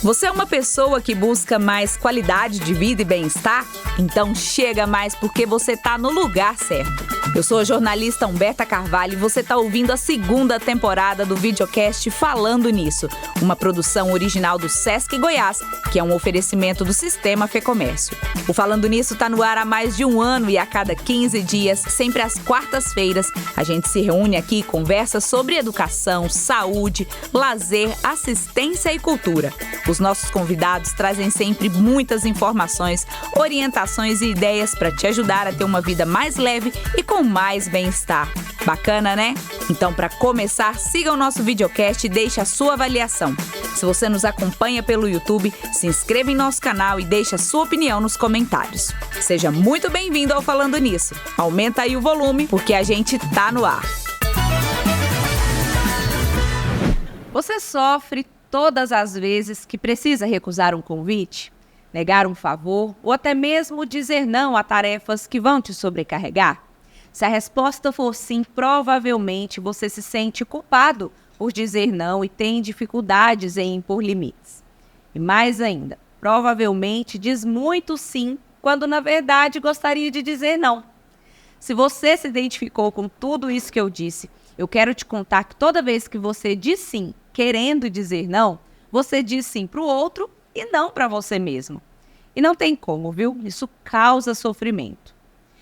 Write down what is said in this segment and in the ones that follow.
Você é uma pessoa que busca mais qualidade de vida e bem-estar? Então chega mais porque você está no lugar certo. Eu sou a jornalista Humberta Carvalho e você está ouvindo a segunda temporada do videocast Falando Nisso, uma produção original do Sesc Goiás, que é um oferecimento do Sistema Fecomércio. O Falando Nisso está no ar há mais de um ano e a cada 15 dias, sempre às quartas-feiras, a gente se reúne aqui e conversa sobre educação, saúde, lazer, assistência e cultura. Os nossos convidados trazem sempre muitas informações, orientações e ideias para te ajudar a ter uma vida mais leve e com mais bem-estar. Bacana, né? Então, para começar, siga o nosso videocast e deixe a sua avaliação. Se você nos acompanha pelo YouTube, se inscreva em nosso canal e deixe a sua opinião nos comentários. Seja muito bem-vindo ao Falando Nisso. Aumenta aí o volume, porque a gente tá no ar. Você sofre todas as vezes que precisa recusar um convite, negar um favor ou até mesmo dizer não a tarefas que vão te sobrecarregar? Se a resposta for sim, provavelmente você se sente culpado por dizer não e tem dificuldades em impor limites. E mais ainda, provavelmente diz muito sim, quando na verdade gostaria de dizer não. Se você se identificou com tudo isso que eu disse, eu quero te contar que toda vez que você diz sim, querendo dizer não, você diz sim para o outro e não para você mesmo. E não tem como, viu? Isso causa sofrimento.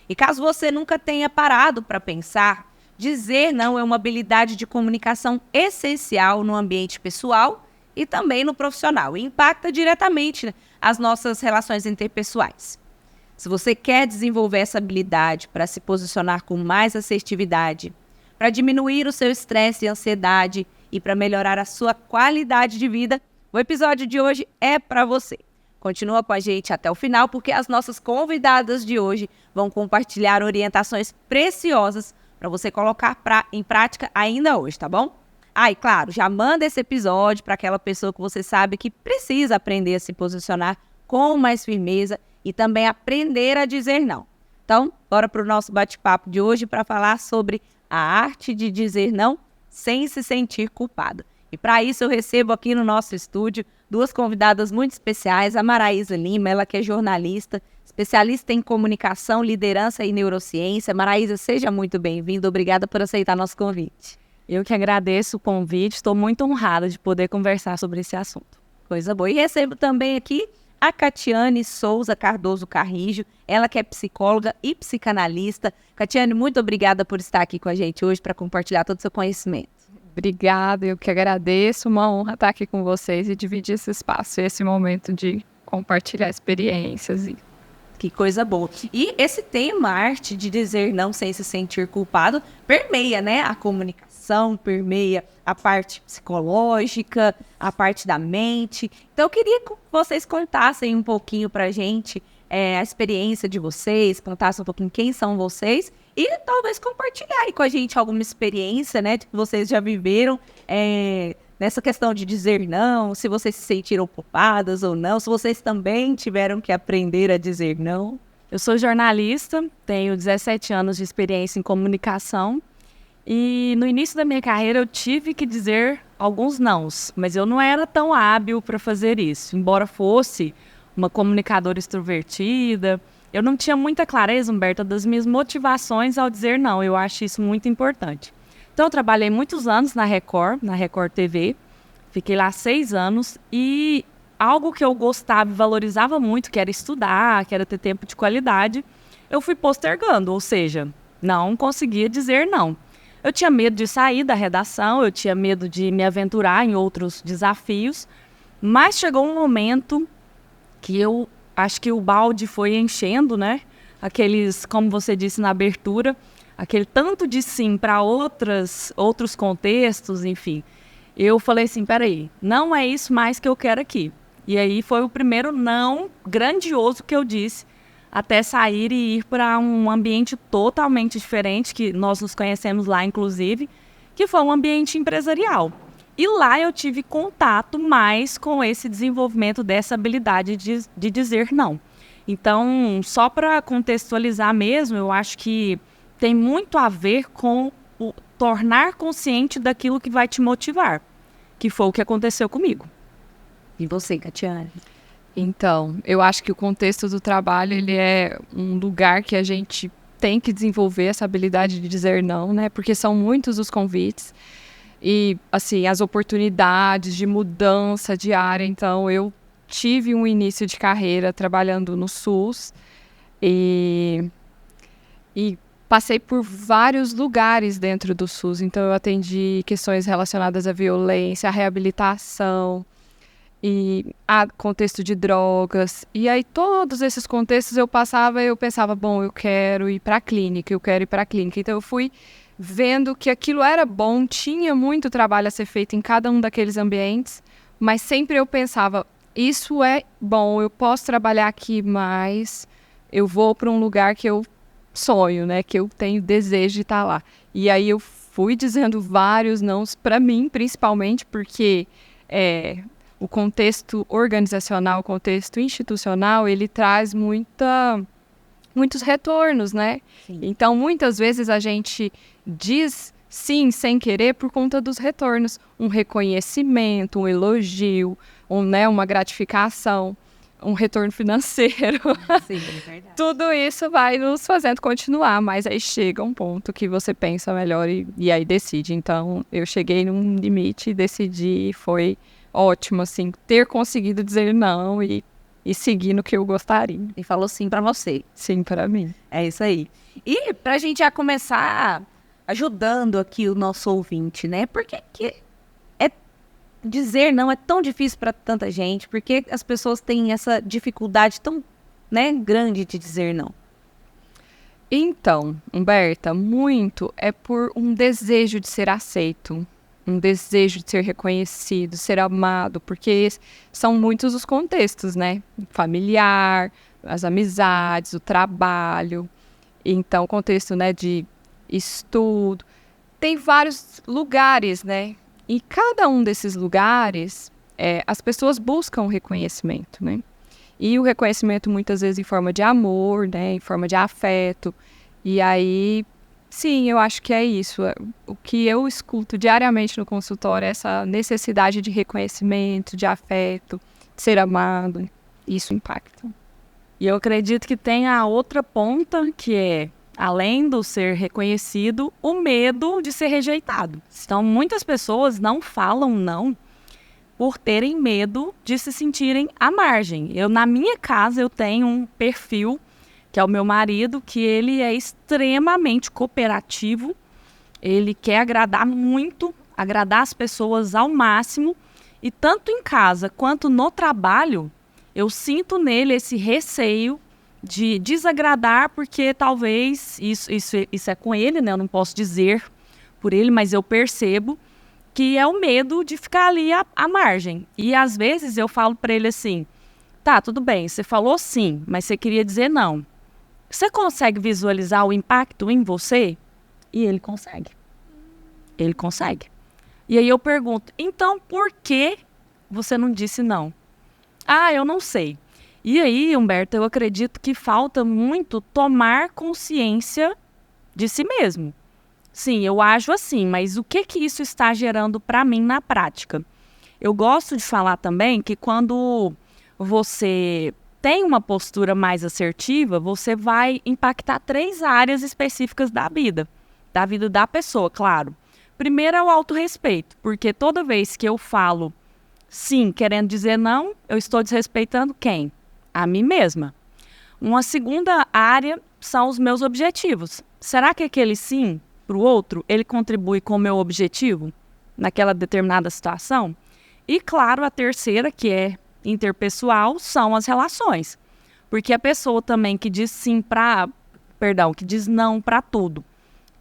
E caso você nunca tenha parado para pensar, dizer não é uma habilidade de comunicação essencial no ambiente pessoal e também no profissional, e impacta diretamente as nossas relações interpessoais. Se você quer desenvolver essa habilidade para se posicionar com mais assertividade, para diminuir o seu estresse e ansiedade e para melhorar a sua qualidade de vida, o episódio de hoje é para você. Continua com a gente até o final, porque as nossas convidadas de hoje vão compartilhar orientações preciosas para você colocar em prática ainda hoje, tá bom? E claro, já manda esse episódio para aquela pessoa que você sabe que precisa aprender a se posicionar com mais firmeza e também aprender a dizer não. Então, bora para o nosso bate-papo de hoje para falar sobre a arte de dizer não sem se sentir culpado. E para isso eu recebo aqui no nosso estúdio duas convidadas muito especiais, a Maraísa Lima, ela que é jornalista, especialista em comunicação, liderança e neurociência. Maraísa, seja muito bem-vinda, obrigada por aceitar nosso convite. Eu que agradeço o convite, estou muito honrada de poder conversar sobre esse assunto. Coisa boa. E recebo também aqui a Catiane Souza Cardoso Carrijo, ela que é psicóloga e psicanalista. Catiane, muito obrigada por estar aqui com a gente hoje para compartilhar todo o seu conhecimento. Obrigada, eu que agradeço, uma honra estar aqui com vocês e dividir esse espaço, esse momento de compartilhar experiências. Que coisa boa. E esse tema, arte de dizer não sem se sentir culpado, permeia, né, a comunicação, permeia a parte psicológica, a parte da mente. Então eu queria que vocês contassem um pouquinho pra gente a experiência de vocês, contassem um pouquinho quem são vocês e talvez compartilhar aí com a gente alguma experiência, né, que vocês já viveram nessa questão de dizer não, se vocês se sentiram culpadas ou não, se vocês também tiveram que aprender a dizer não. Eu sou jornalista, tenho 17 anos de experiência em comunicação e no início da minha carreira eu tive que dizer alguns nãos, mas eu não era tão hábil para fazer isso, embora fosse uma comunicadora extrovertida. Eu não tinha muita clareza, Humberta, das minhas motivações ao dizer não. Eu acho isso muito importante. Então, eu trabalhei muitos anos na Record TV. Fiquei lá 6 anos. E algo que eu gostava e valorizava muito, que era estudar, que era ter tempo de qualidade, eu fui postergando. Ou seja, não conseguia dizer não. Eu tinha medo de sair da redação, eu tinha medo de me aventurar em outros desafios. Mas chegou um momento que eu acho que o balde foi enchendo, né? Aqueles, como você disse na abertura, aquele tanto de sim para outros contextos, enfim. Eu falei assim, peraí, não é isso mais que eu quero aqui. E aí foi o primeiro não grandioso que eu disse, até sair e ir para um ambiente totalmente diferente, que nós nos conhecemos lá, inclusive, que foi um ambiente empresarial. E lá eu tive contato mais com esse desenvolvimento dessa habilidade de dizer não. Então, só para contextualizar mesmo, eu acho que tem muito a ver com o tornar consciente daquilo que vai te motivar, que foi o que aconteceu comigo. E você, Catiane? Então, eu acho que o contexto do trabalho, ele é um lugar que a gente tem que desenvolver essa habilidade de dizer não, né? Porque são muitos os convites e, assim, as oportunidades de mudança de área. Então, eu tive um início de carreira trabalhando no SUS e passei por vários lugares dentro do SUS. Então, eu atendi questões relacionadas à violência, à reabilitação e a contexto de drogas. E aí, todos esses contextos eu pensava, bom, eu quero ir para a clínica. Então, eu fui vendo que aquilo era bom, tinha muito trabalho a ser feito em cada um daqueles ambientes, mas sempre eu pensava, isso é bom, eu posso trabalhar aqui, mas eu vou para um lugar que eu sonho, né, que eu tenho desejo de estar lá. E aí eu fui dizendo vários nãos para mim, principalmente porque o contexto organizacional, o contexto institucional, ele traz muitos retornos, né? Sim. Então, muitas vezes a gente diz sim sem querer por conta dos retornos. Um reconhecimento, um elogio, uma gratificação, um retorno financeiro. Sim, é verdade. Tudo isso vai nos fazendo continuar, mas aí chega um ponto que você pensa melhor e aí decide. Então, eu cheguei num limite e decidi, foi ótimo, assim, ter conseguido dizer não e seguir no que eu gostaria. E falou sim pra você. Sim, para mim. É isso aí. E pra gente já começar ajudando aqui o nosso ouvinte, né? Por que dizer não é tão difícil para tanta gente? Por que as pessoas têm essa dificuldade tão, né, grande de dizer não? Então, Humberta, muito é por um desejo de ser aceito, um desejo de ser reconhecido, ser amado, porque são muitos os contextos, né? Familiar, as amizades, o trabalho. Então, o contexto, né, de estudo. Tem vários lugares, né? E cada um desses lugares, as pessoas buscam reconhecimento, né? E o reconhecimento muitas vezes em forma de amor, né? Em forma de afeto. E aí, sim, eu acho que é isso. O que eu escuto diariamente no consultório é essa necessidade de reconhecimento, de afeto, de ser amado. Isso impacta. E eu acredito que tem a outra ponta, que é, além do ser reconhecido, o medo de ser rejeitado. Então, muitas pessoas não falam não por terem medo de se sentirem à margem. Na minha casa, eu tenho um perfil, que é o meu marido, que ele é extremamente cooperativo. Ele quer agradar muito, agradar as pessoas ao máximo. E tanto em casa quanto no trabalho, eu sinto nele esse receio de desagradar, porque talvez, isso é com ele, né? Eu não posso dizer por ele, mas eu percebo que é o medo de ficar ali à margem. E às vezes eu falo para ele assim, tá, tudo bem, você falou sim, mas você queria dizer não. Você consegue visualizar o impacto em você? E ele consegue. Ele consegue. E aí eu pergunto, então por que você não disse não? Ah, eu não sei. E aí, Humberto, eu acredito que falta muito tomar consciência de si mesmo. Sim, eu ajo assim, mas o que isso está gerando para mim na prática? Eu gosto de falar também que quando você tem uma postura mais assertiva, você vai impactar 3 áreas específicas da vida da pessoa, claro. Primeiro é o autorrespeito, porque toda vez que eu falo sim, querendo dizer não, eu estou desrespeitando quem? A mim mesma. Uma segunda área são os meus objetivos. Será que aquele sim para o outro, ele contribui com o meu objetivo naquela determinada situação? E, claro, a terceira, que é interpessoal, são as relações. Porque a pessoa também que diz sim que diz não para tudo,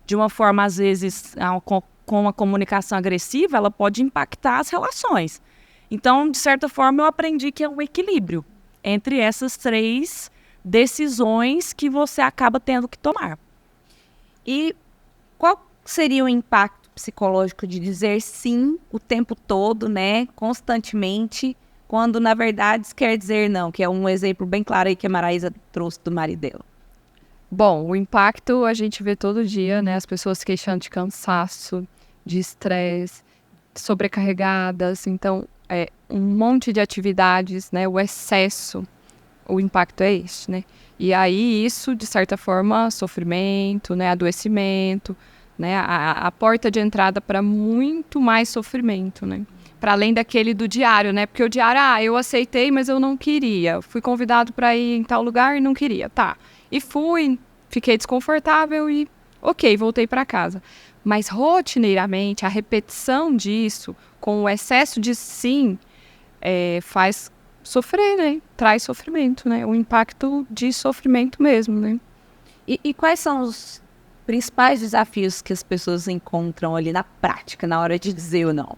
de uma forma, às vezes, com uma comunicação agressiva, ela pode impactar as relações. Então, de certa forma, eu aprendi que é um equilíbrio entre essas 3 decisões que você acaba tendo que tomar. E qual seria o impacto psicológico de dizer sim o tempo todo, né, constantemente, quando na verdade quer dizer não, que é um exemplo bem claro aí que a Maraísa trouxe do marido dela? Bom, o impacto a gente vê todo dia, né? As pessoas queixando de cansaço, de estresse, sobrecarregadas. Então, um monte de atividades, né? O excesso, o impacto é esse, né? E aí isso, de certa forma, sofrimento, né? Adoecimento, né? A porta de entrada para muito mais sofrimento, né? Para além daquele do diário, né? Porque o diário, eu aceitei, mas eu não queria. Fui convidado para ir em tal lugar e não queria. Tá. E fui, fiquei desconfortável e, ok, voltei para casa. Mas rotineiramente, a repetição disso, com o excesso de sim, faz sofrer, né? Traz sofrimento, né? O impacto de sofrimento mesmo, né? E quais são os principais desafios que as pessoas encontram ali na prática, na hora de dizer ou não?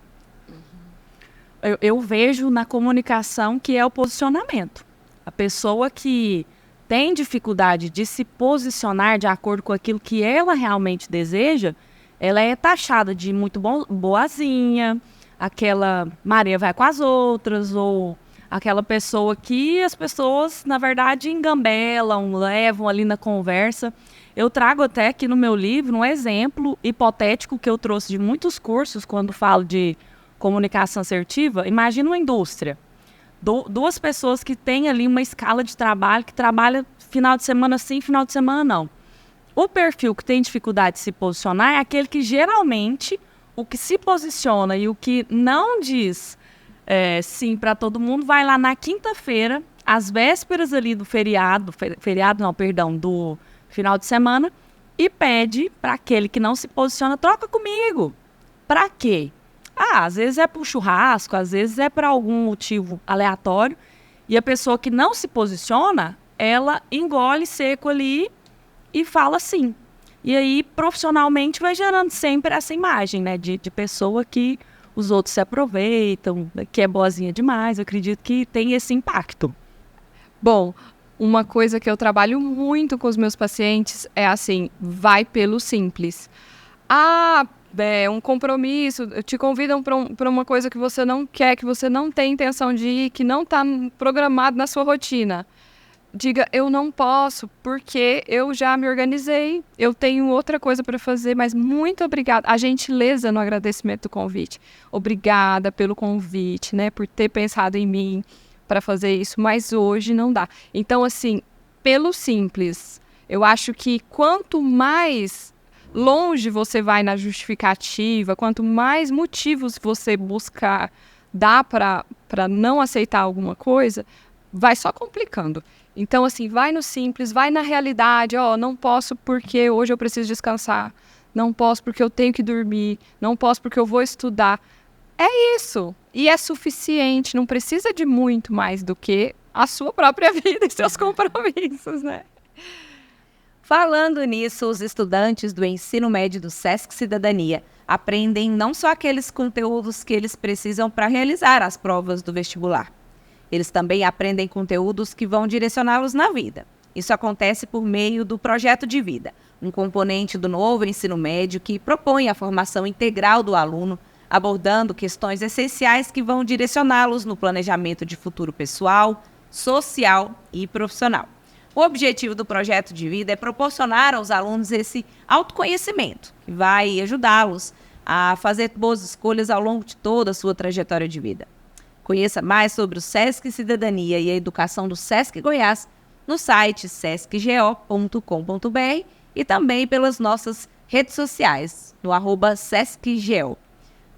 Eu vejo na comunicação que é o posicionamento. A pessoa que tem dificuldade de se posicionar de acordo com aquilo que ela realmente deseja, ela é taxada de muito boazinha, aquela Maria vai com as outras, ou aquela pessoa que as pessoas, na verdade, engambelam, levam ali na conversa. Eu trago até aqui no meu livro um exemplo hipotético que eu trouxe de muitos cursos quando falo de comunicação assertiva. Imagina uma indústria. Duas pessoas que têm ali uma escala de trabalho, que trabalha final de semana sim, final de semana não. O perfil que tem dificuldade de se posicionar é aquele que geralmente o que se posiciona e o que não diz sim para todo mundo vai lá na quinta-feira, às vésperas ali do do final de semana, e pede para aquele que não se posiciona, troca comigo. Para quê? Às vezes é para um churrasco, às vezes é para algum motivo aleatório. E a pessoa que não se posiciona, ela engole seco ali e fala sim. E aí, profissionalmente, vai gerando sempre essa imagem, né? De pessoa que os outros se aproveitam, que é boazinha demais. Eu acredito que tem esse impacto. Bom, uma coisa que eu trabalho muito com os meus pacientes é assim, vai pelo simples. Um compromisso, te convidam para uma coisa que você não quer, que você não tem intenção de ir, que não está programado na sua rotina. Diga, eu não posso, porque eu já me organizei, eu tenho outra coisa para fazer, mas muito obrigada. A gentileza no agradecimento do convite. Obrigada pelo convite, né, por ter pensado em mim para fazer isso, mas hoje não dá. Então, assim, pelo simples, eu acho que quanto mais longe você vai na justificativa, quanto mais motivos você buscar dar para não aceitar alguma coisa, vai só complicando. Então, assim, vai no simples, vai na realidade. Não posso porque hoje eu preciso descansar. Não posso porque eu tenho que dormir. Não posso porque eu vou estudar. É isso. E é suficiente. Não precisa de muito mais do que a sua própria vida e seus compromissos, né? Falando nisso, os estudantes do ensino médio do Sesc Cidadania aprendem não só aqueles conteúdos que eles precisam para realizar as provas do vestibular. Eles também aprendem conteúdos que vão direcioná-los na vida. Isso acontece por meio do Projeto de Vida, um componente do novo ensino médio que propõe a formação integral do aluno, abordando questões essenciais que vão direcioná-los no planejamento de futuro pessoal, social e profissional. O objetivo do Projeto de Vida é proporcionar aos alunos esse autoconhecimento, que vai ajudá-los a fazer boas escolhas ao longo de toda a sua trajetória de vida. Conheça mais sobre o Sesc Cidadania e a educação do Sesc Goiás no site sescgo.com.br e também pelas nossas redes sociais, no @sescgo.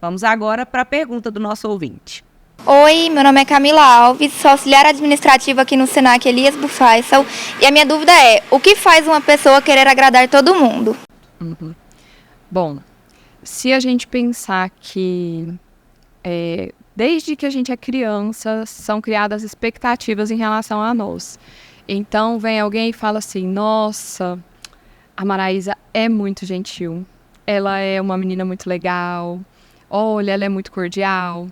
Vamos agora para a pergunta do nosso ouvinte. Oi, meu nome é Camila Alves, sou auxiliar administrativa aqui no Senac Elias Bufaisal, e a minha dúvida é, o que faz uma pessoa querer agradar todo mundo? Bom, se a gente pensar que desde que a gente é criança, são criadas expectativas em relação a nós. Então, vem alguém e fala assim, nossa, a Maraísa é muito gentil, ela é uma menina muito legal, olha, ela é muito cordial.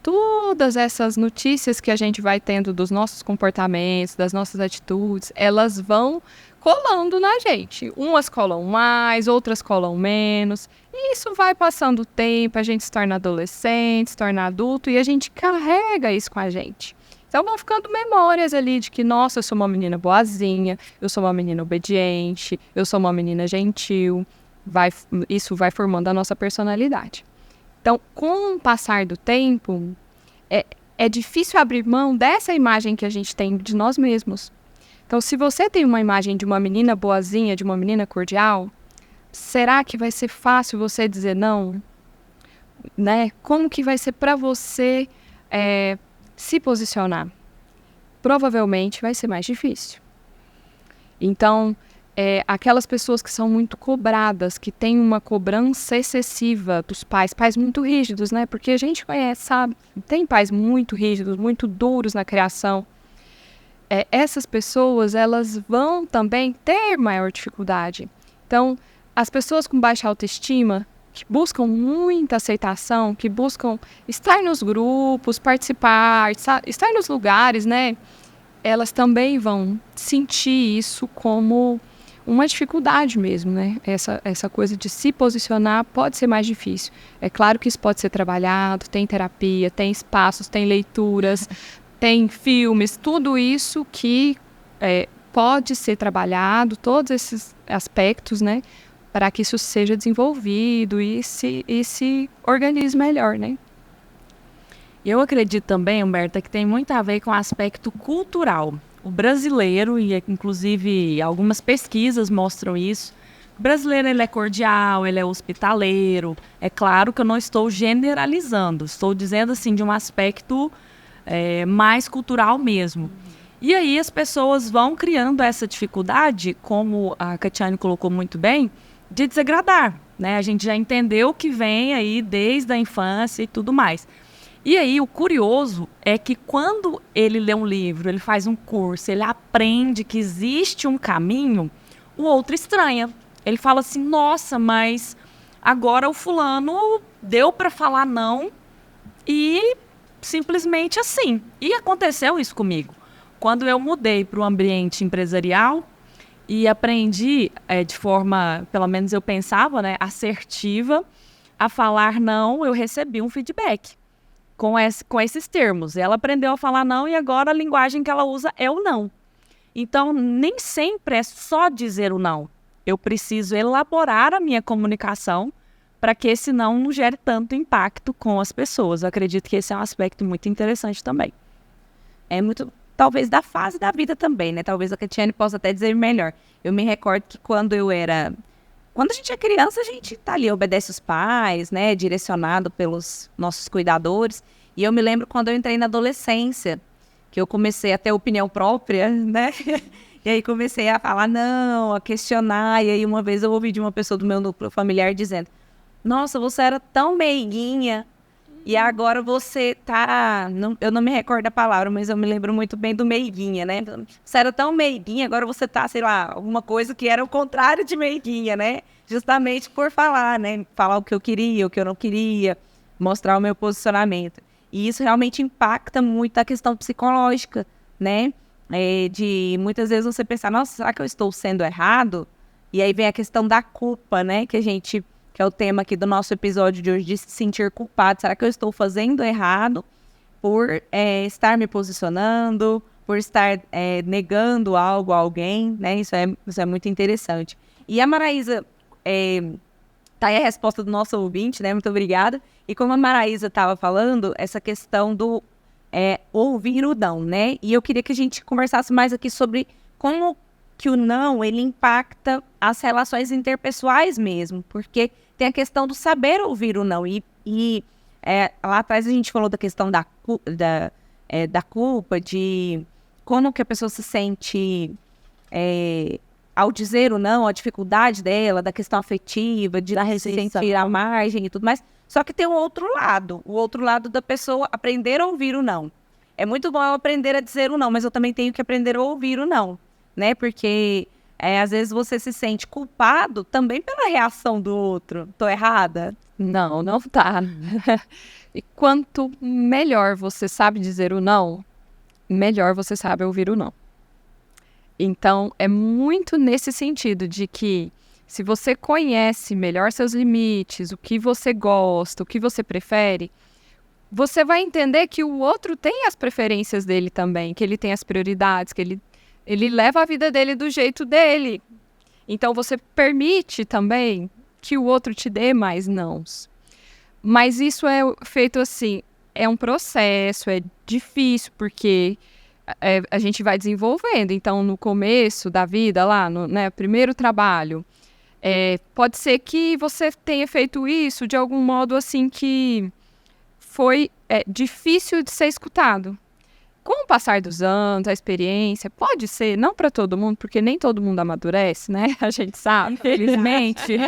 Todas essas notícias que a gente vai tendo dos nossos comportamentos, das nossas atitudes, elas vão colando na gente. Umas colam mais, outras colam menos. E isso vai passando o tempo, a gente se torna adolescente, se torna adulto e a gente carrega isso com a gente. Então vão ficando memórias ali de que, nossa, eu sou uma menina boazinha, eu sou uma menina obediente, eu sou uma menina gentil. Isso vai formando a nossa personalidade. Então, com o passar do tempo, é difícil abrir mão dessa imagem que a gente tem de nós mesmos. Então, se você tem uma imagem de uma menina boazinha, de uma menina cordial, será que vai ser fácil você dizer não? Né? Como que vai ser para você se posicionar? Provavelmente vai ser mais difícil. Então, aquelas pessoas que são muito cobradas, que têm uma cobrança excessiva dos pais muito rígidos, né? Porque a gente conhece, sabe? Tem pais muito rígidos, muito duros na criação. Essas pessoas, elas vão também ter maior dificuldade. Então, as pessoas com baixa autoestima, que buscam muita aceitação, que buscam estar nos grupos, participar, estar nos lugares, né? Elas também vão sentir isso como uma dificuldade mesmo, né? Essa coisa de se posicionar pode ser mais difícil. É claro que isso pode ser trabalhado, tem terapia, tem espaços, tem leituras, tem filmes, tudo isso que pode ser trabalhado, todos esses aspectos, né? Para que isso seja desenvolvido e se organize melhor, né? Eu acredito também, Humberta, que tem muito a ver com o aspecto cultural. O brasileiro, e inclusive algumas pesquisas mostram isso, o brasileiro ele é cordial, ele é hospitaleiro. É claro que eu não estou generalizando, estou dizendo assim de um aspecto mais cultural mesmo. E aí as pessoas vão criando essa dificuldade, como a Catiane colocou muito bem, de desagradar, né? A gente já entendeu que vem aí desde a infância e tudo mais. E aí, o curioso é que quando ele lê um livro, ele faz um curso, ele aprende que existe um caminho, o outro estranha. Ele fala assim, nossa, mas agora o fulano deu para falar não e simplesmente assim. E aconteceu isso comigo. Quando eu mudei para o ambiente empresarial e aprendi de forma, pelo menos eu pensava, né, assertiva, a falar não, eu recebi um feedback. Com esses termos. Ela aprendeu a falar não e agora a linguagem que ela usa é o não. Então, nem sempre é só dizer o não. Eu preciso elaborar a minha comunicação para que esse não não gere tanto impacto com as pessoas. Eu acredito que esse é um aspecto muito interessante também. É muito, talvez, da fase da vida também, né? Talvez a Catiane possa até dizer melhor. Eu me recordo que quando a gente é criança, a gente tá ali, obedece os pais, né? Direcionado pelos nossos cuidadores. E eu me lembro quando eu entrei na adolescência, que eu comecei a ter opinião própria, né? E aí comecei a falar não, a questionar. E aí uma vez eu ouvi de uma pessoa do meu núcleo familiar dizendo, nossa, você era tão meiguinha e agora você tá... eu não me recordo a palavra, mas eu me lembro muito bem do meiguinha, né? Você era tão meiguinha, agora você tá, sei lá, alguma coisa que era o contrário de meiguinha, né? Justamente por falar, né? Falar o que eu queria, o que eu não queria, mostrar o meu posicionamento. E isso realmente impacta muito a questão psicológica, né? De muitas vezes você pensar, nossa, será que eu estou sendo errado? E aí vem a questão da culpa, né? Que é o tema aqui do nosso episódio de hoje, de se sentir culpado. Será que eu estou fazendo errado por estar me posicionando, por estar negando algo a alguém, né? Isso é muito interessante. E a Maraísa, tá aí a resposta do nosso ouvinte, né? Muito obrigada. E como a Maraísa estava falando, essa questão do ouvir o não, né? E eu queria que a gente conversasse mais aqui sobre como que o não, ele impacta as relações interpessoais mesmo, porque tem a questão do saber ouvir o não. E lá atrás a gente falou da questão da culpa, de como que a pessoa se sente ao dizer o não, a dificuldade dela, da questão afetiva, de se sentir à margem e tudo mais. Só que tem o outro lado da pessoa aprender a ouvir o não. É muito bom eu aprender a dizer o não, mas eu também tenho que aprender a ouvir o não, né? Porque às vezes você se sente culpado também pela reação do outro. Tô errada? Não, não tá. E quanto melhor você sabe dizer o não, melhor você sabe ouvir o não. Então, é muito nesse sentido de que se você conhece melhor seus limites, o que você gosta, o que você prefere, você vai entender que o outro tem as preferências dele também, que ele tem as prioridades, que ele leva a vida dele do jeito dele. Então, você permite também que o outro te dê mais nãos. Mas isso é feito assim, é um processo, é difícil, porque a gente vai desenvolvendo. Então, no começo da vida, lá, no primeiro trabalho, pode ser que você tenha feito isso de algum modo assim que foi difícil de ser escutado. Com o passar dos anos, a experiência, pode ser, não para todo mundo, porque nem todo mundo amadurece, né? A gente sabe, infelizmente.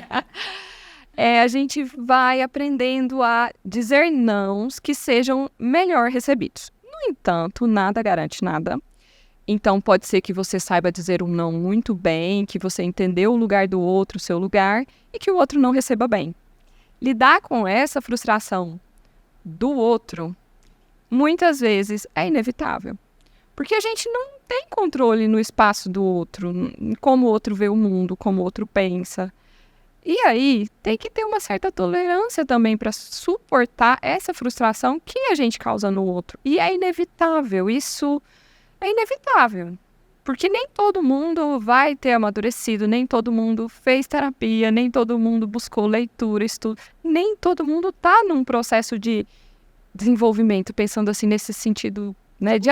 A gente vai aprendendo a dizer nãos que sejam melhor recebidos. No entanto, nada garante nada. Então, pode ser que você saiba dizer um não muito bem, que você entendeu o lugar do outro, o seu lugar, e que o outro não receba bem. Lidar com essa frustração do outro, muitas vezes, é inevitável. Porque a gente não tem controle no espaço do outro, como o outro vê o mundo, como o outro pensa. E aí, tem que ter uma certa tolerância também para suportar essa frustração que a gente causa no outro. E é inevitável, isso é inevitável. Porque nem todo mundo vai ter amadurecido, nem todo mundo fez terapia, nem todo mundo buscou leitura, estudo. Nem todo mundo está num processo de desenvolvimento, pensando assim nesse sentido, né, de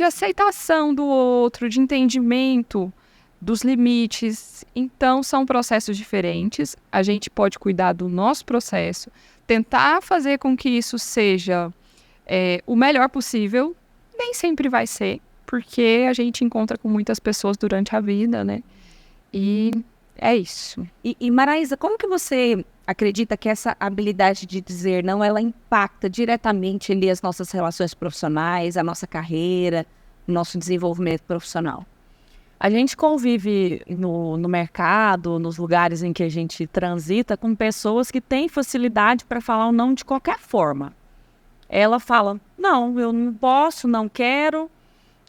aceitação do outro, de entendimento dos limites. Então, são processos diferentes. A gente pode cuidar do nosso processo, tentar fazer com que isso seja o melhor possível. Nem sempre vai ser, porque a gente encontra com muitas pessoas durante a vida, né? E é isso. E Maraísa, como que você acredita que essa habilidade de dizer não, ela impacta diretamente ali as nossas relações profissionais, a nossa carreira, o nosso desenvolvimento profissional? A gente convive no mercado, nos lugares em que a gente transita, com pessoas que têm facilidade para falar o não de qualquer forma. Ela fala, não, eu não posso, não quero,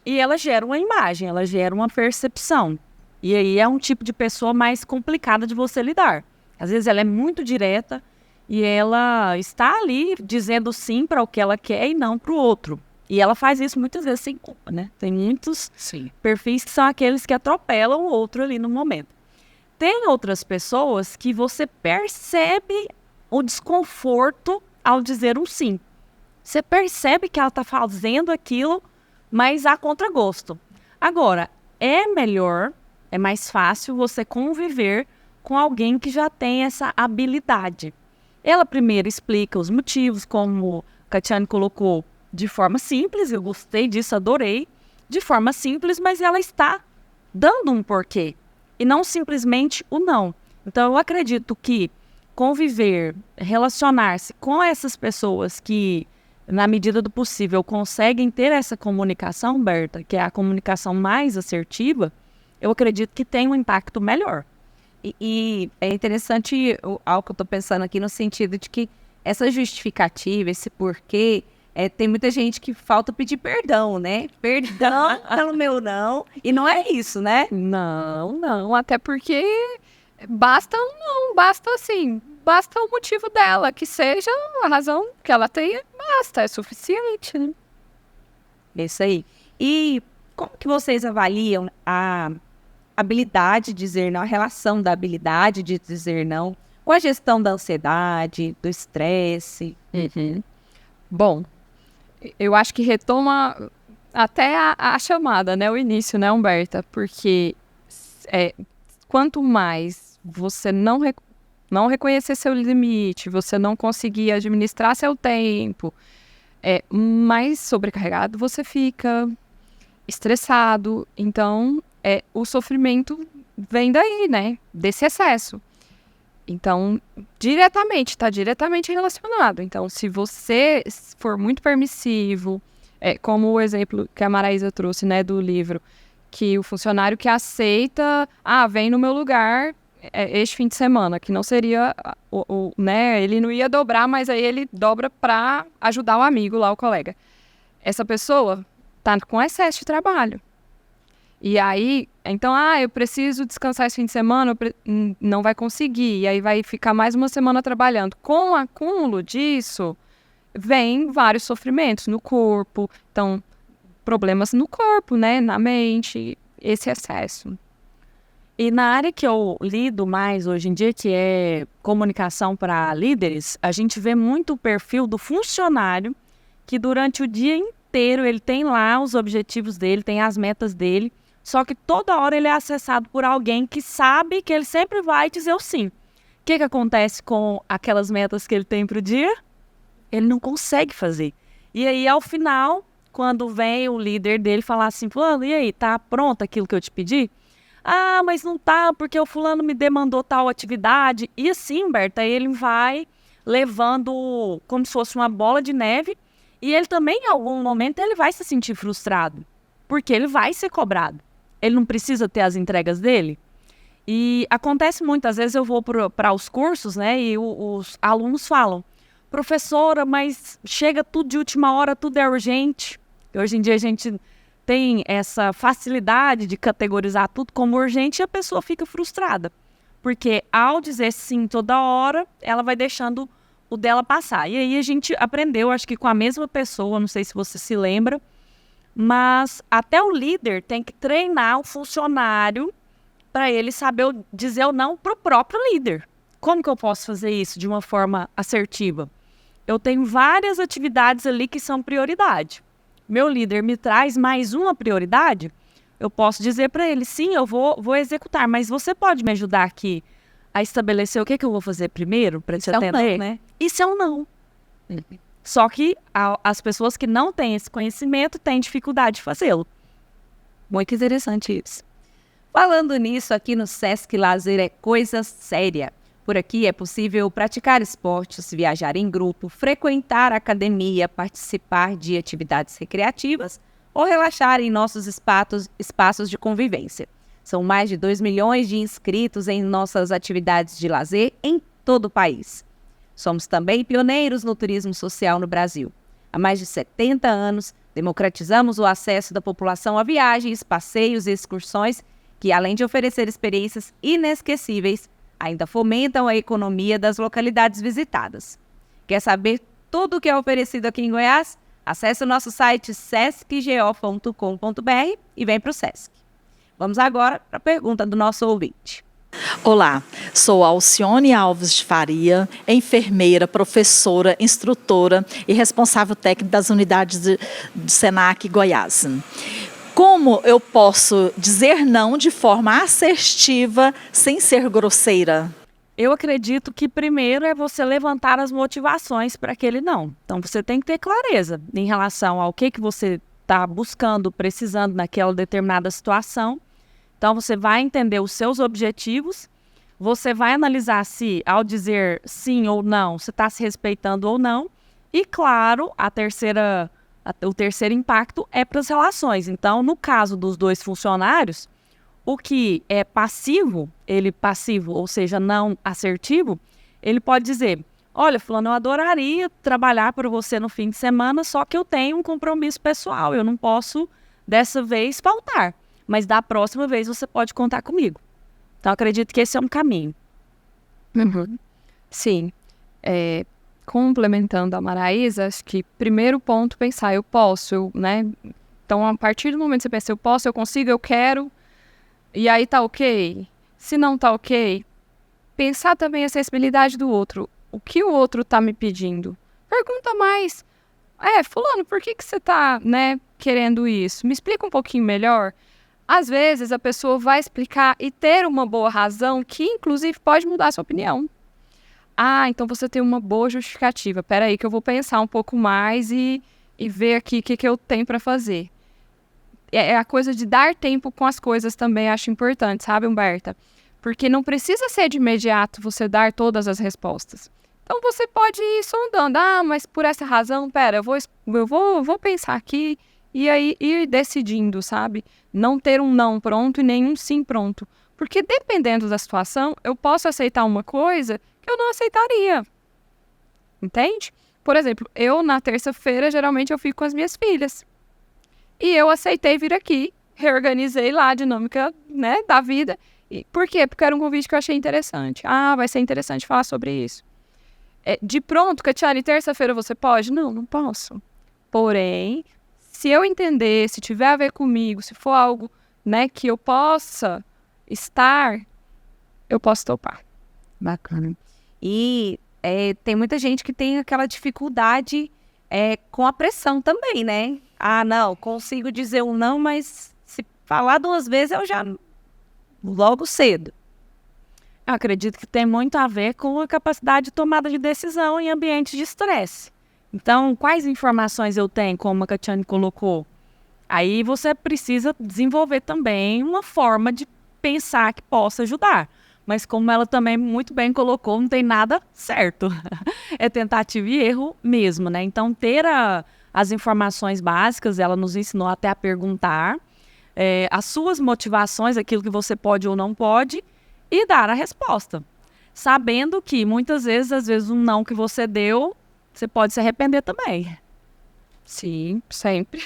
e ela gera uma imagem, ela gera uma percepção. E aí é um tipo de pessoa mais complicada de você lidar. Às vezes ela é muito direta e ela está ali dizendo sim para o que ela quer e não para o outro. E ela faz isso muitas vezes sem culpa, né? Tem muitos perfis que são aqueles que atropelam o outro ali no momento. Tem outras pessoas que você percebe o desconforto ao dizer um sim. Você percebe que ela está fazendo aquilo, mas a contragosto. Agora, é melhor, é mais fácil você conviver com alguém que já tem essa habilidade. Ela primeiro explica os motivos, como a Catiane colocou, de forma simples. Eu gostei disso, adorei. De forma simples, mas ela está dando um porquê. E não simplesmente o não. Então, eu acredito que conviver, relacionar-se com essas pessoas que, na medida do possível, conseguem ter essa comunicação, Berta, que é a comunicação mais assertiva, eu acredito que tem um impacto melhor. E é interessante algo que eu estou pensando aqui, no sentido de que essa justificativa, esse porquê, tem muita gente que falta pedir perdão, né? Perdão pelo meu não. E não é isso, né? Não. Até porque basta um não, basta o motivo dela, que seja a razão que ela tenha, basta, é suficiente, né? Isso aí. E como que vocês avaliam a habilidade de dizer não, a relação da habilidade de dizer não com a gestão da ansiedade, do estresse? Bom, eu acho que retoma até a chamada, né? O início, né, Humberta? Porque quanto mais você não reconhecer seu limite, você não conseguir administrar seu tempo, mais sobrecarregado você fica, estressado. Então, o sofrimento vem daí, né? Desse excesso. Então, está diretamente relacionado. Então, se você for muito permissivo, como o exemplo que a Maraísa trouxe, né, do livro, que o funcionário que aceita, vem no meu lugar este fim de semana, que não seria, né, ele não ia dobrar, mas aí ele dobra para ajudar o amigo lá, o colega. Essa pessoa está com excesso de trabalho. E aí, então, eu preciso descansar esse fim de semana, não vai conseguir. E aí vai ficar mais uma semana trabalhando. Com o acúmulo disso, vem vários sofrimentos no corpo. Então, problemas no corpo, né? Na mente, esse excesso. E na área que eu lido mais hoje em dia, que é comunicação para líderes, a gente vê muito o perfil do funcionário que durante o dia inteiro ele tem lá os objetivos dele, tem as metas dele, só que toda hora ele é acessado por alguém que sabe que ele sempre vai dizer o sim. O que acontece com aquelas metas que ele tem para o dia? Ele não consegue fazer. E aí, ao final, quando vem o líder dele falar assim, fulano, e aí, tá pronto aquilo que eu te pedi? Ah, mas não tá, porque o fulano me demandou tal atividade. E assim, Berta, ele vai levando como se fosse uma bola de neve e ele também, em algum momento, ele vai se sentir frustrado, porque ele vai ser cobrado. Ele não precisa ter as entregas dele. E acontece muitas vezes, eu vou para os cursos, né, e os alunos falam, professora, mas chega tudo de última hora, tudo é urgente. E hoje em dia a gente tem essa facilidade de categorizar tudo como urgente e a pessoa fica frustrada. Porque ao dizer sim toda hora, ela vai deixando o dela passar. E aí a gente aprendeu, acho que com a mesma pessoa, não sei se você se lembra, mas até o líder tem que treinar o funcionário para ele saber dizer ou não para o próprio líder. Como que eu posso fazer isso de uma forma assertiva? Eu tenho várias atividades ali que são prioridade. Meu líder me traz mais uma prioridade, eu posso dizer para ele, sim, eu vou executar, mas você pode me ajudar aqui a estabelecer o que eu vou fazer primeiro para te atender? É um não, né? Isso é um não. Só que as pessoas que não têm esse conhecimento têm dificuldade de fazê-lo. Muito interessante isso. Falando nisso, aqui no Sesc Lazer é coisa séria. Por aqui é possível praticar esportes, viajar em grupo, frequentar a academia, participar de atividades recreativas ou relaxar em nossos espaços de convivência. São mais de 2 milhões de inscritos em nossas atividades de lazer em todo o país. Somos também pioneiros no turismo social no Brasil. Há mais de 70 anos, democratizamos o acesso da população a viagens, passeios e excursões que, além de oferecer experiências inesquecíveis, ainda fomentam a economia das localidades visitadas. Quer saber tudo o que é oferecido aqui em Goiás? Acesse o nosso site sescgo.com.br e vem para o Sesc. Vamos agora para a pergunta do nosso ouvinte. Olá, sou Alcione Alves de Faria, enfermeira, professora, instrutora e responsável técnica das unidades do Senac Goiás. Como eu posso dizer não de forma assertiva sem ser grosseira? Eu acredito que primeiro é você levantar as motivações para aquele não. Então você tem que ter clareza em relação ao que você está buscando, precisando naquela determinada situação. Então você vai entender os seus objetivos, você vai analisar se ao dizer sim ou não, você está se respeitando ou não. E claro, o terceiro impacto é para as relações. Então, no caso dos dois funcionários, o que é passivo, ou seja, não assertivo, ele pode dizer, olha, fulano, eu adoraria trabalhar para você no fim de semana, só que eu tenho um compromisso pessoal, eu não posso dessa vez faltar, mas da próxima vez você pode contar comigo. Então, acredito que esse é um caminho. Uhum. Sim. Complementando a Maraísa, acho que primeiro ponto, pensar, eu posso, né? Então, a partir do momento que você pensa, eu posso, eu consigo, eu quero, e aí tá ok? Se não tá ok, pensar também a sensibilidade do outro. O que o outro tá me pedindo? Pergunta mais. Fulano, por que você tá, né, querendo isso? Me explica um pouquinho melhor. Às vezes, a pessoa vai explicar e ter uma boa razão que, inclusive, pode mudar a sua opinião. Ah, então você tem uma boa justificativa. Espera aí que eu vou pensar um pouco mais e ver aqui o que eu tenho para fazer. É a coisa de dar tempo com as coisas também, acho importante, sabe, Humberta? Porque não precisa ser de imediato você dar todas as respostas. Então você pode ir sondando. Ah, mas por essa razão, eu vou pensar aqui e aí ir decidindo, sabe? Não ter um não pronto e nem um sim pronto. Porque dependendo da situação, eu posso aceitar uma coisa que eu não aceitaria. Entende? Por exemplo, eu na terça-feira, geralmente eu fico com as minhas filhas. E eu aceitei vir aqui, reorganizei lá a dinâmica, né, da vida. E por quê? Porque era um convite que eu achei interessante. Ah, vai ser interessante falar sobre isso. De pronto, Catiane, terça-feira você pode? Não, não posso. Porém, se eu entender, se tiver a ver comigo, se for algo, né, que eu possa estar, eu posso topar. Bacana. E tem muita gente que tem aquela dificuldade com a pressão também, né? Ah, não, consigo dizer um não, mas se falar 2 vezes eu já logo cedo. Eu acredito que tem muito a ver com a capacidade de tomada de decisão em ambientes de estresse. Então, quais informações eu tenho, como a Catiane colocou? Aí você precisa desenvolver também uma forma de pensar que possa ajudar. Mas como ela também muito bem colocou, não tem nada certo. É tentativa e erro mesmo, né? Então, ter as informações básicas, ela nos ensinou até a perguntar as suas motivações, aquilo que você pode ou não pode, e dar a resposta. Sabendo que, muitas vezes, às vezes, um não que você deu, você pode se arrepender também. Sim, sempre.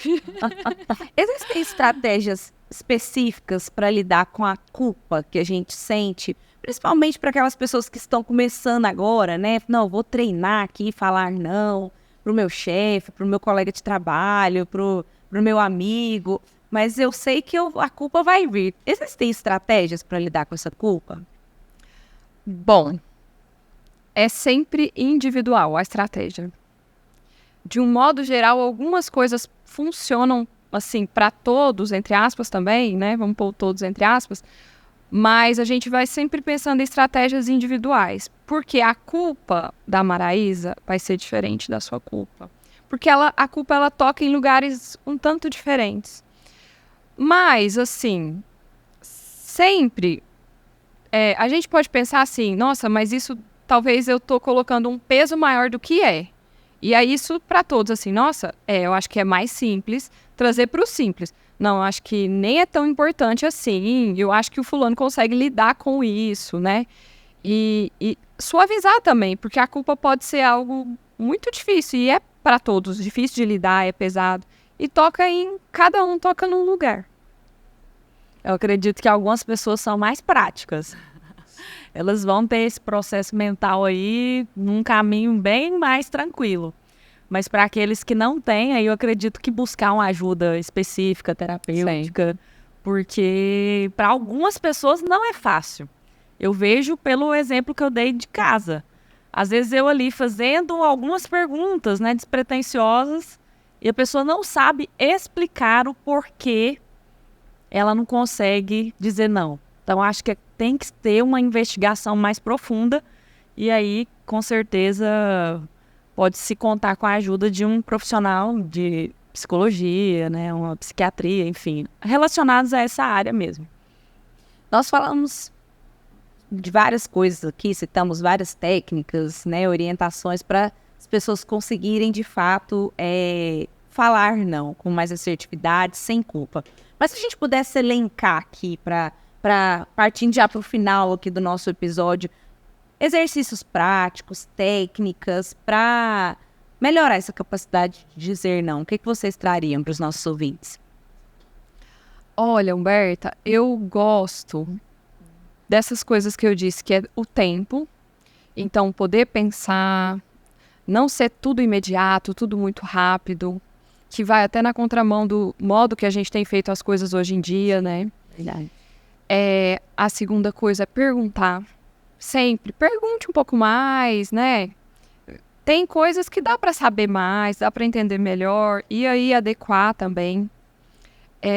Existem estratégias específicas para lidar com a culpa que a gente sente, principalmente para aquelas pessoas que estão começando agora, né? Não, vou treinar aqui, falar não pro meu chefe, pro meu colega de trabalho, pro meu amigo, mas eu sei que a culpa vai vir. Existem estratégias para lidar com essa culpa? Bom, é sempre individual a estratégia. De um modo geral, algumas coisas funcionam, assim, para todos, entre aspas também, né? Vamos pôr todos entre aspas. Mas a gente vai sempre pensando em estratégias individuais. Porque a culpa da Maraísa vai ser diferente da sua culpa. Porque a culpa, ela toca em lugares um tanto diferentes. Mas, assim, sempre a gente pode pensar assim, nossa, mas isso talvez eu tô colocando um peso maior do que é. E é isso para todos, assim, nossa, eu acho que é mais simples trazer para o simples. Não, eu acho que nem é tão importante assim, eu acho que o fulano consegue lidar com isso, né? E suavizar também, porque a culpa pode ser algo muito difícil, e é para todos, difícil de lidar, é pesado. E cada um toca num lugar. Eu acredito que algumas pessoas são mais práticas. Elas vão ter esse processo mental aí num caminho bem mais tranquilo. Mas para aqueles que não têm, aí eu acredito que buscar uma ajuda específica, terapêutica, sim, porque para algumas pessoas não é fácil. Eu vejo pelo exemplo que eu dei de casa. Às vezes eu ali fazendo algumas perguntas, né, despretensiosas, e a pessoa não sabe explicar o porquê ela não consegue dizer não. Então, acho que tem que ter uma investigação mais profunda e aí, com certeza, pode-se contar com a ajuda de um profissional de psicologia, né, uma psiquiatria, enfim, relacionados a essa área mesmo. Nós falamos de várias coisas aqui, citamos várias técnicas, né, orientações para as pessoas conseguirem, de fato, falar não com mais assertividade, sem culpa. Mas se a gente pudesse elencar aqui partindo já para o final aqui do nosso episódio, exercícios práticos, técnicas para melhorar essa capacidade de dizer não. O que vocês trariam para os nossos ouvintes? Olha, Humberta, eu gosto dessas coisas que eu disse, que é o tempo. Então, poder pensar, não ser tudo imediato, tudo muito rápido, que vai até na contramão do modo que a gente tem feito as coisas hoje em dia, né? Verdade. A segunda coisa é perguntar. Sempre pergunte um pouco mais, né? Tem coisas que dá para saber mais, dá para entender melhor e aí adequar também.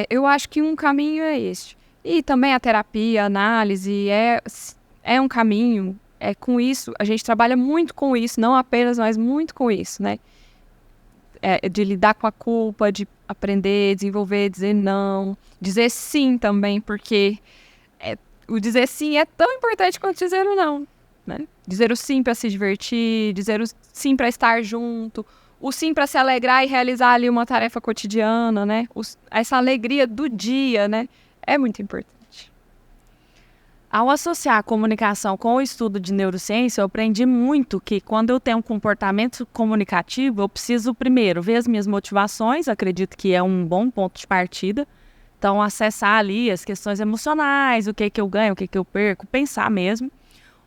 Eu acho que um caminho é esse. E também a terapia, a análise é um caminho. Com isso, a gente trabalha muito com isso, não apenas, mas muito com isso, né? De lidar com a culpa, de aprender, desenvolver, dizer não, dizer sim também, porque o dizer sim é tão importante quanto dizer o não, né? Dizer o sim para se divertir, dizer o sim para estar junto, o sim para se alegrar e realizar ali uma tarefa cotidiana, né? Essa alegria do dia, né? É muito importante. Ao associar a comunicação com o estudo de neurociência, eu aprendi muito que quando eu tenho um comportamento comunicativo, eu preciso primeiro ver as minhas motivações, acredito que é um bom ponto de partida. Então, acessar ali as questões emocionais, o que eu ganho, o que eu perco, pensar mesmo.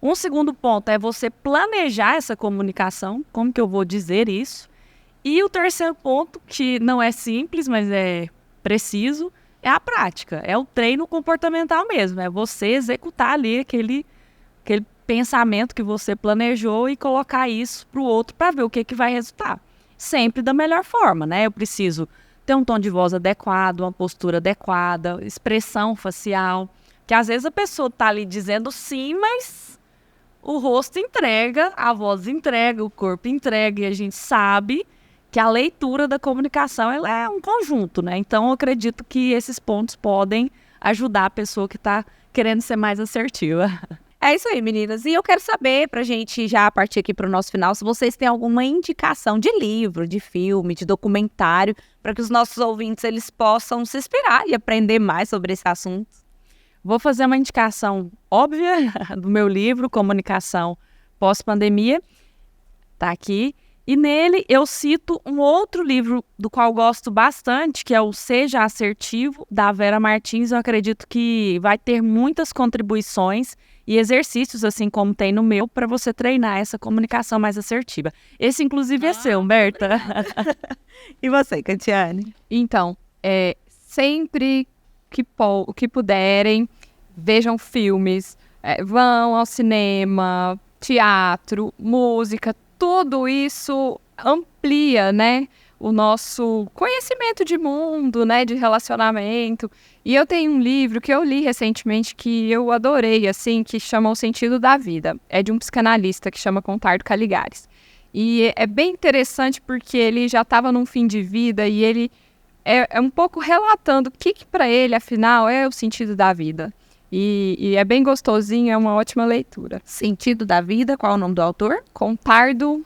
Um segundo ponto é você planejar essa comunicação, como que eu vou dizer isso. E o terceiro ponto, que não é simples, mas é preciso, é a prática, é o treino comportamental mesmo, é você executar ali aquele pensamento que você planejou e colocar isso para o outro para ver o que vai resultar. sempre da melhor forma, né? Eu preciso ter um tom de voz adequado, uma postura adequada, expressão facial, que às vezes a pessoa tá ali dizendo sim, mas o rosto entrega, a voz entrega, o corpo entrega, e a gente sabe que a leitura da comunicação ela é um conjunto, né? Então, eu acredito que esses pontos podem ajudar a pessoa que está querendo ser mais assertiva. É isso aí, meninas. E eu quero saber, pra gente já partir aqui pro nosso final, se vocês têm alguma indicação de livro, de filme, de documentário, para que os nossos ouvintes eles possam se inspirar e aprender mais sobre esse assunto. Vou fazer uma indicação óbvia do meu livro, Comunicação Pós-Pandemia. Tá aqui. E nele eu cito um outro livro do qual gosto bastante, que é o Seja Assertivo, da Vera Martins. Eu acredito que vai ter muitas contribuições e exercícios, assim como tem no meu, para você treinar essa comunicação mais assertiva. Esse, inclusive, é seu, Humberta. E você, Catiane? Então, sempre que puderem, vejam filmes, vão ao cinema, teatro, música, tudo isso amplia, né, o nosso conhecimento de mundo, né, de relacionamento. E eu tenho um livro que eu li recentemente que eu adorei, assim, que chama O Sentido da Vida. É de um psicanalista que chama Contardo Caligares. E é bem interessante porque ele já estava num fim de vida e ele é um pouco relatando o que para ele, afinal, é o sentido da vida. E é bem gostosinho, é uma ótima leitura. Sentido da Vida, qual é o nome do autor? Contardo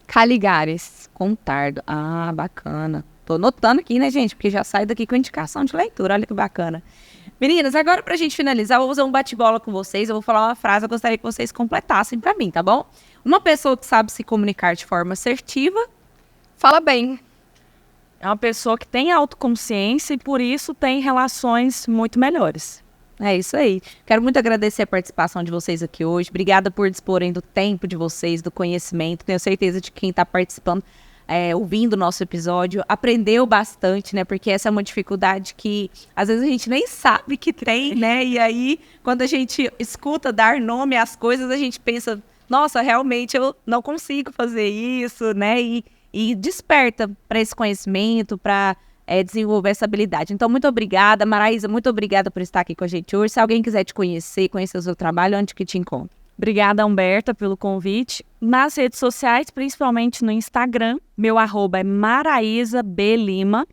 Caligares. Contardo. Ah, bacana. Tô anotando aqui, né, gente? Porque já sai daqui com indicação de leitura. Olha que bacana. Meninas, agora pra gente finalizar, eu vou fazer um bate-bola com vocês. Eu vou falar uma frase, eu gostaria que vocês completassem pra mim, tá bom? Uma pessoa que sabe se comunicar de forma assertiva, Fala bem. É uma pessoa que tem autoconsciência e, por isso, tem relações muito melhores. é isso aí. Quero muito agradecer a participação de vocês aqui hoje. Obrigada por disporem do tempo de vocês, do conhecimento. Tenho certeza de que quem está participando, ouvindo o nosso episódio, aprendeu bastante, né? Porque essa é uma dificuldade que, às vezes, a gente nem sabe que tem, né? E aí, quando a gente escuta dar nome às coisas, a gente pensa, nossa, realmente eu não consigo fazer isso, né? E desperta para esse conhecimento, para desenvolver essa habilidade. Então, muito obrigada. Maraísa, muito obrigada por estar aqui com a gente hoje. Se alguém quiser te conhecer o seu trabalho, onde que te encontra? Obrigada, Humberta, pelo convite. Nas redes sociais, principalmente no Instagram, meu @ é Maraísa B. Lima.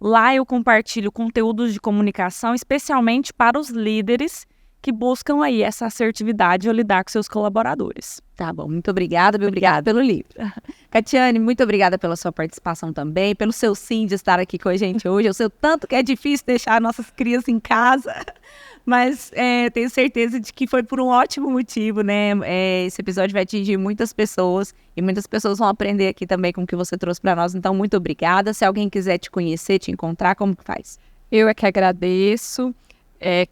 Lá eu compartilho conteúdos de comunicação, especialmente para os líderes que buscam aí essa assertividade ao lidar com seus colaboradores. Tá bom, muito obrigada, obrigada pelo livro. Catiane, muito obrigada pela sua participação também, pelo seu sim de estar aqui com a gente hoje. Eu sei o tanto que é difícil deixar nossas crianças em casa, mas tenho certeza de que foi por um ótimo motivo, né? Esse episódio vai atingir muitas pessoas e muitas pessoas vão aprender aqui também com o que você trouxe para nós. Então, muito obrigada. Se alguém quiser te conhecer, te encontrar, como que faz? Eu é que agradeço.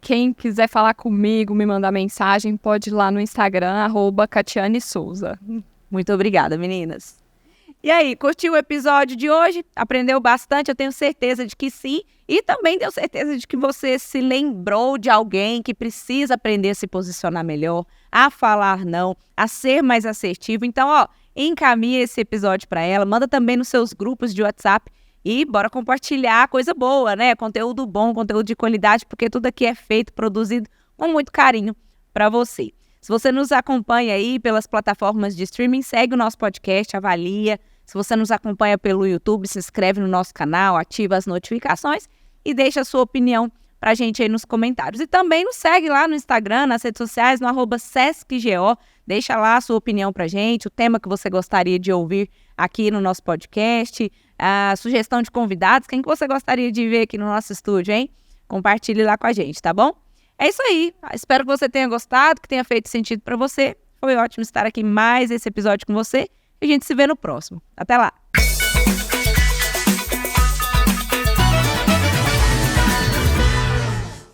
Quem quiser falar comigo, me mandar mensagem, pode ir lá no Instagram, @CatianeSouza. Muito obrigada, meninas. E aí, curtiu o episódio de hoje? Aprendeu bastante? Eu tenho certeza de que sim. E também tenho certeza de que você se lembrou de alguém que precisa aprender a se posicionar melhor, a falar não, a ser mais assertivo. Então, encaminha esse episódio para ela, manda também nos seus grupos de WhatsApp. E bora compartilhar coisa boa, né? Conteúdo bom, conteúdo de qualidade, porque tudo aqui é feito, produzido com muito carinho para você. Se você nos acompanha aí pelas plataformas de streaming, segue o nosso podcast, avalia. Se você nos acompanha pelo YouTube, se inscreve no nosso canal, ativa as notificações e deixa a sua opinião pra gente aí nos comentários. E também nos segue lá no Instagram, nas redes sociais, no @SescGO. Deixa lá a sua opinião pra gente, o tema que você gostaria de ouvir aqui no nosso podcast, a sugestão de convidados, quem que você gostaria de ver aqui no nosso estúdio, hein? Compartilhe lá com a gente, tá bom? É isso aí. Espero que você tenha gostado, que tenha feito sentido pra você. Foi ótimo estar aqui mais esse episódio com você. E a gente se vê no próximo. Até lá!